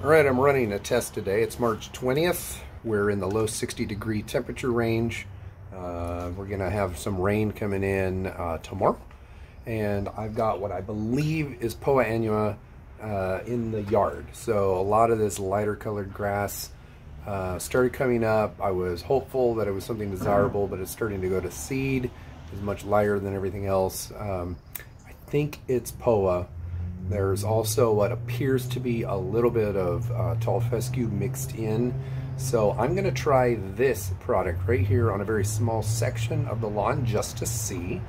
Alright, I'm running a test today. It's March 20th. We're in the low 60-degree temperature range. We're going to have some rain coming in tomorrow. And I've got what I believe is Poa Annua in the yard. So a lot of this lighter colored grass started coming up. I was hopeful that it was something desirable, but it's starting to go to seed. It's much lighter than everything else. I think it's Poa. There's also what appears to be a little bit of tall fescue mixed in. So I'm going to try this product right here on a very small section of the lawn just to see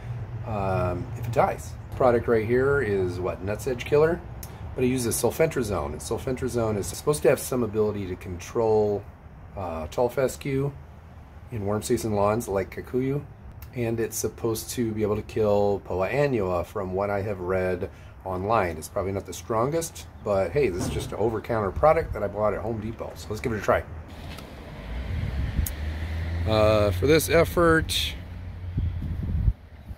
if it dies. Product right here is what, nutsedge killer, but it uses sulfentrazone. And sulfentrazone is supposed to have some ability to control tall fescue in warm season lawns like Kikuyu. And it's supposed to be able to kill Poa Annua from what I have read online. It's probably not the strongest, but hey, this is just an over-counter product that I bought at Home Depot. So let's give it a try. For this effort,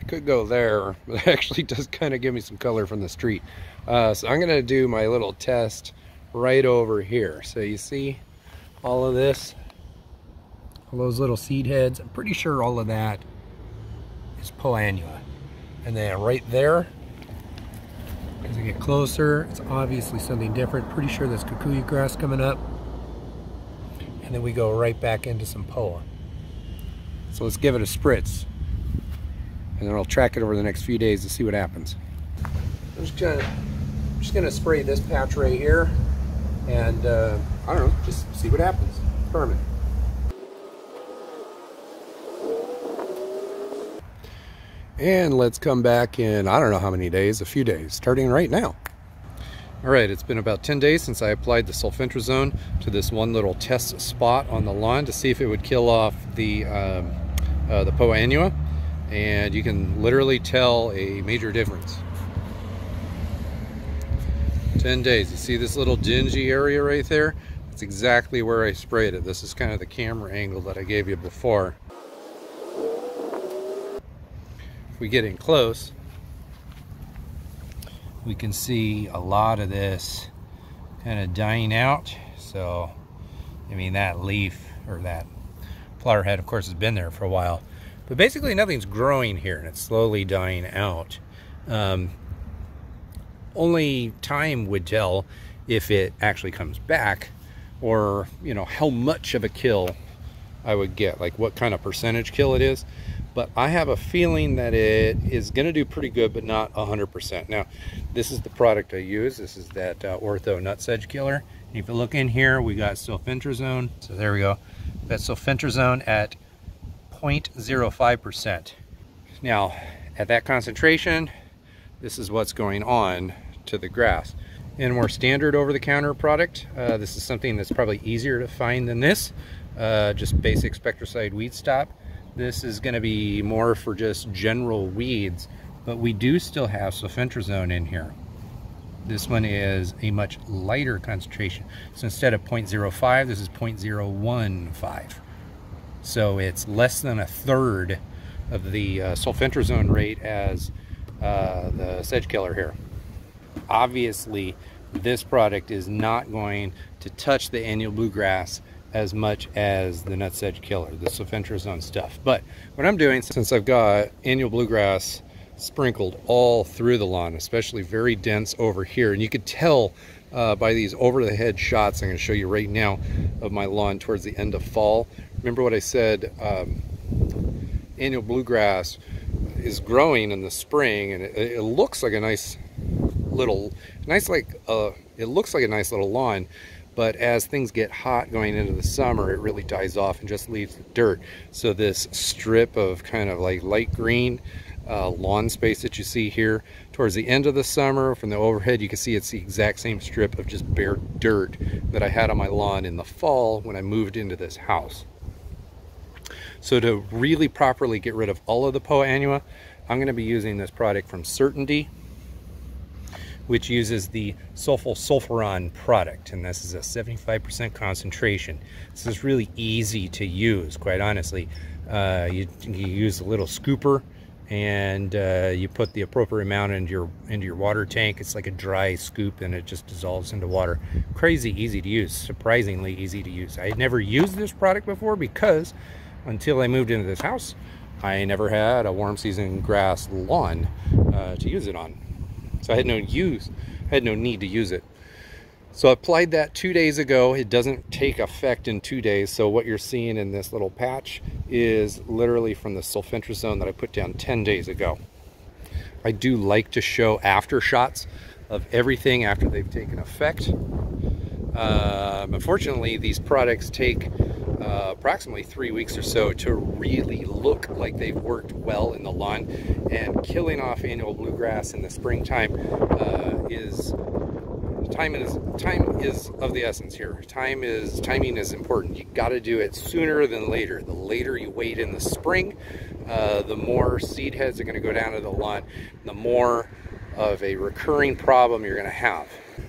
I could go there, but it actually does kind of give me some color from the street. So I'm going to do my little test right over here. So you see all of this, all those little seed heads. I'm pretty sure all of that is Poa Annua. And then right there, as I get closer, it's obviously something different. Pretty sure there's Kikuyu grass coming up. And then we go right back into some Poa. So let's give it a spritz. And then I'll track it over the next few days to see what happens. I'm just gonna spray this patch right here. And I don't know, just see what happens. Permanent. And let's come back in, I don't know how many days, a few days, starting right now. All right, it's been about 10 days since I applied the sulfentrazone to this one little test spot on the lawn to see if it would kill off the Poa Annua. And you can literally tell a major difference. 10 days, you see this little dingy area right there? That's exactly where I sprayed it. This is kind of the camera angle that I gave you before. We get in close, we can see a lot of this kind of dying out. So I mean, that leaf or that flower head of course has been there for a while, but basically nothing's growing here and it's slowly dying out. Only time would tell if it actually comes back, or you know, how much of a kill I would get, like what kind of percentage kill it is. But I have a feeling that it is going to do pretty good, but not 100%. Now, this is the product I use. This is that Ortho nutsedge killer. And if you look in here, we got sulfentrazone. So there we go. That's sulfentrazone at 0.05%. Now, at that concentration, this is what's going on to the grass. In a more standard over-the-counter product, this is something that's probably easier to find than this. Just basic spectricide weed stop. This is going to be more for just general weeds, but we do still have sulfentrazone in here. This one is a much lighter concentration. So instead of 0.05, this is 0.015. So it's less than a third of the sulfentrazone rate as the sedge killer here. Obviously, this product is not going to touch the annual bluegrass as much as the nutsedge killer, the sulfentrazone stuff. But what I'm doing, since I've got annual bluegrass sprinkled all through the lawn, especially very dense over here, and you could tell by these over-the-head shots I'm going to show you right now of my lawn towards the end of fall. Remember what I said, annual bluegrass is growing in the spring, and it looks like a nice little lawn. But as things get hot going into the summer, it really dies off and just leaves the dirt. So this strip of kind of like light green lawn space that you see here towards the end of the summer, from the overhead you can see it's the exact same strip of just bare dirt that I had on my lawn in the fall when I moved into this house. So to really properly get rid of all of the Poa Annua, I'm going to be using this product from Certainty, which uses the Sulfosulfuron product, and this is a 75% concentration. This is really easy to use, quite honestly. You use a little scooper and you put the appropriate amount into your water tank. It's like a dry scoop and it just dissolves into water. Crazy easy to use, surprisingly easy to use. I had never used this product before because until I moved into this house, I never had a warm season grass lawn to use it on. So I had no need to use it. So I applied that 2 days ago. It doesn't take effect in 2 days. So what you're seeing in this little patch is literally from the sulfentrazone that I put down 10 days ago. I do like to show after shots of everything after they've taken effect. Unfortunately, these products take approximately 3 weeks or so to really look like they've worked well in the lawn, and killing off annual bluegrass in the springtime time is of the essence here. Timing is important. You got to do it sooner than later. The later you wait in the spring, the more seed heads are going to go down to the lawn, the more of a recurring problem you're going to have.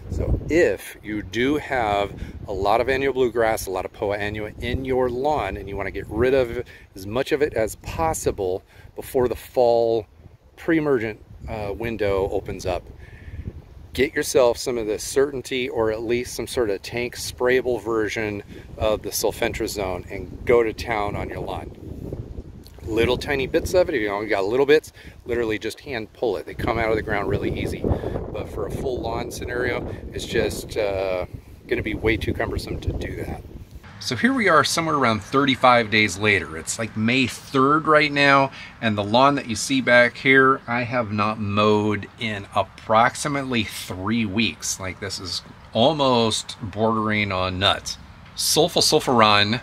So if you do have a lot of annual bluegrass, a lot of Poa Annua in your lawn, and you want to get rid of as much of it as possible before the fall pre-emergent window opens up, get yourself some of the Certainty, or at least some sort of tank sprayable version of the Sulfentrazone, and go to town on your lawn. Little tiny bits of it, if you only got little bits, literally just hand pull it. They come out of the ground really easy. But for a full lawn scenario, it's just going to be way too cumbersome to do that. So here we are somewhere around 35 days later. It's like May 3rd right now, and the lawn that you see back here, I have not mowed in approximately 3 weeks. Like, this is almost bordering on nuts. Sulfosulfuron,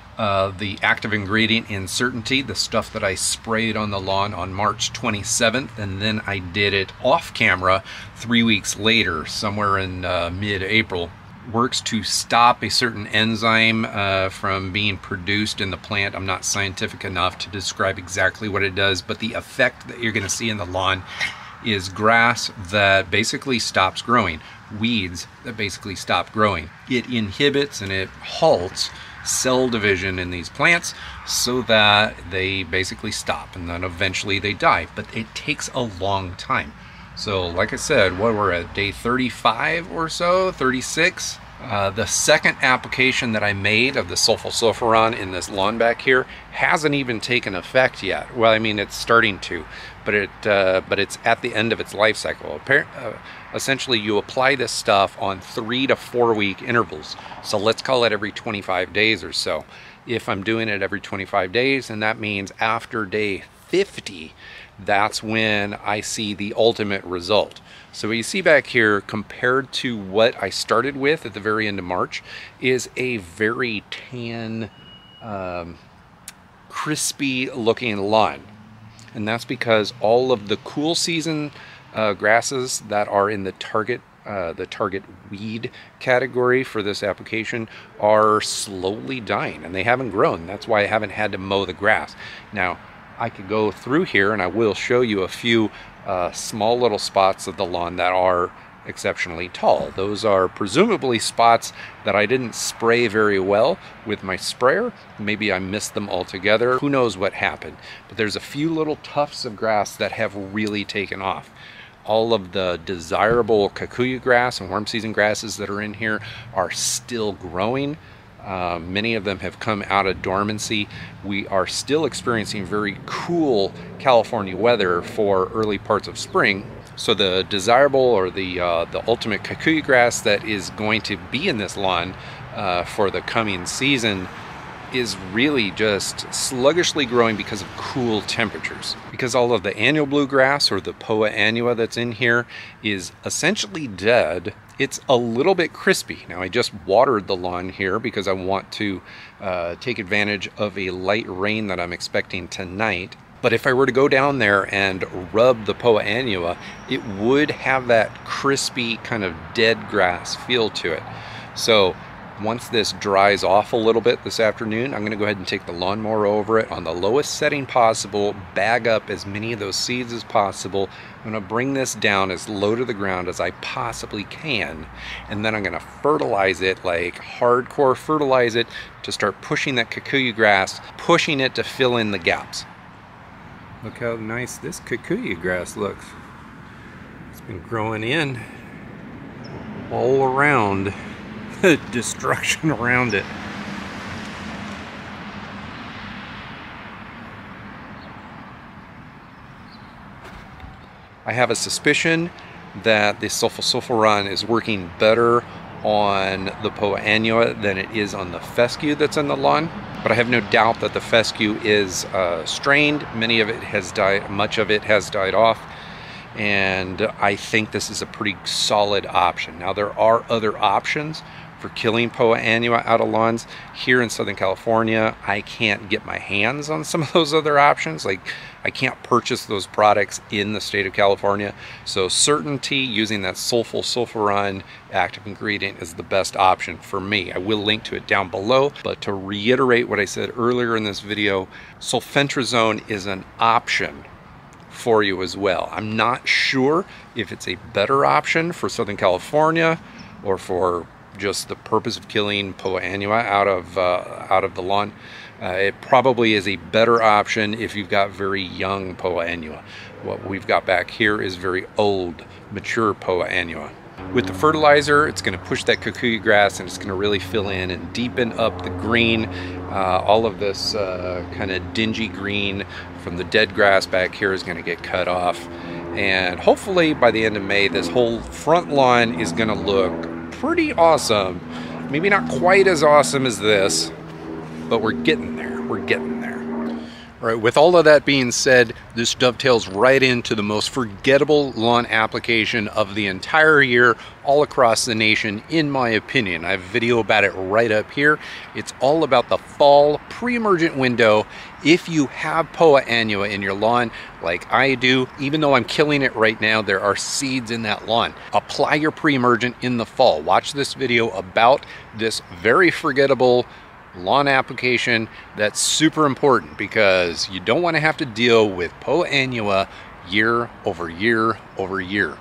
the active ingredient in Certainty, the stuff that I sprayed on the lawn on March 27th, and then I did it off camera 3 weeks later, somewhere in mid-April, works to stop a certain enzyme from being produced in the plant. I'm not scientific enough to describe exactly what it does, but the effect that you're going to see in the lawn is grass that basically stops growing, weeds that basically stop growing. It inhibits and it halts cell division in these plants so that they basically stop, and then eventually they die. But it takes a long time. So like I said, what, we're at day 35 or so, 36. The second application that I made of the Sulfosulfuron in this lawn back here hasn't even taken effect yet. Well, I mean, it's starting to, but it's at the end of its life cycle. Essentially, you apply this stuff on 3 to 4 week intervals. So let's call it every 25 days or so. If I'm doing it every 25 days, and that means after day 50, that's when I see the ultimate result. So what you see back here, compared to what I started with at the very end of March, is a very tan, crispy looking lawn. And that's because all of the cool season grasses that are in the target weed category for this application are slowly dying, and they haven't grown. That's why I haven't had to mow the grass. Now, I could go through here and I will show you a few small little spots of the lawn that are exceptionally tall. Those are presumably spots that I didn't spray very well with my sprayer. Maybe I missed them altogether. Who knows what happened? But there's a few little tufts of grass that have really taken off. All of the desirable Kikuyu grass and warm season grasses that are in here are still growing. Many of them have come out of dormancy. We are still experiencing very cool California weather for early parts of spring. So the desirable, or the ultimate Kikuyu grass that is going to be in this lawn for the coming season is really just sluggishly growing because of cool temperatures. Because all of the annual bluegrass, or the Poa Annua that's in here, is essentially dead. It's a little bit crispy. Now, I just watered the lawn here because I want to take advantage of a light rain that I'm expecting tonight. But if I were to go down there and rub the Poa Annua, it would have that crispy kind of dead grass feel to it. So once this dries off a little bit this afternoon, I'm going to go ahead and take the lawnmower over it on the lowest setting possible, bag up as many of those seeds as possible. I'm going to bring this down as low to the ground as I possibly can, and then I'm going to fertilize it, like hardcore fertilize it, to start pushing that Kikuyu grass, pushing it to fill in the gaps. Look how nice this Kikuyu grass looks. It's been growing in all around the destruction around it. I have a suspicion that the Sulfosulfuron is working better on the Poa Annua than it is on the fescue that's in the lawn, but I have no doubt that the fescue is strained. Much of it has died off, and I think this is a pretty solid option. Now, there are other options for killing Poa Annua out of lawns. Here in Southern California, I can't get my hands on some of those other options. Like, I can't purchase those products in the state of California. So certainty using that Sulfosulfuron active ingredient is the best option for me. I will link to it down below, but to reiterate what I said earlier in this video, Sulfentrazone is an option for you as well. I'm not sure if it's a better option for Southern California or for just the purpose of killing Poa Annua out of the lawn. It probably is a better option if you've got very young Poa Annua. What we've got back here is very old, mature Poa Annua. With the fertilizer, it's going to push that Kikuyu grass, and it's going to really fill in and deepen up the green. All of this kind of dingy green from the dead grass back here is going to get cut off. And hopefully by the end of May, this whole front lawn is going to look pretty awesome. Maybe not quite as awesome as this, but we're getting there. We're getting there. All right, with all of that being said, this dovetails right into the most forgettable lawn application of the entire year all across the nation, in my opinion. I have a video about it right up here. It's all about the fall pre-emergent window. If you have Poa Annua in your lawn, like I do, even though I'm killing it right now, there are seeds in that lawn. Apply your pre-emergent in the fall. Watch this video about this very forgettable lawn application that's super important, because you don't want to have to deal with Poa Annua year over year over year.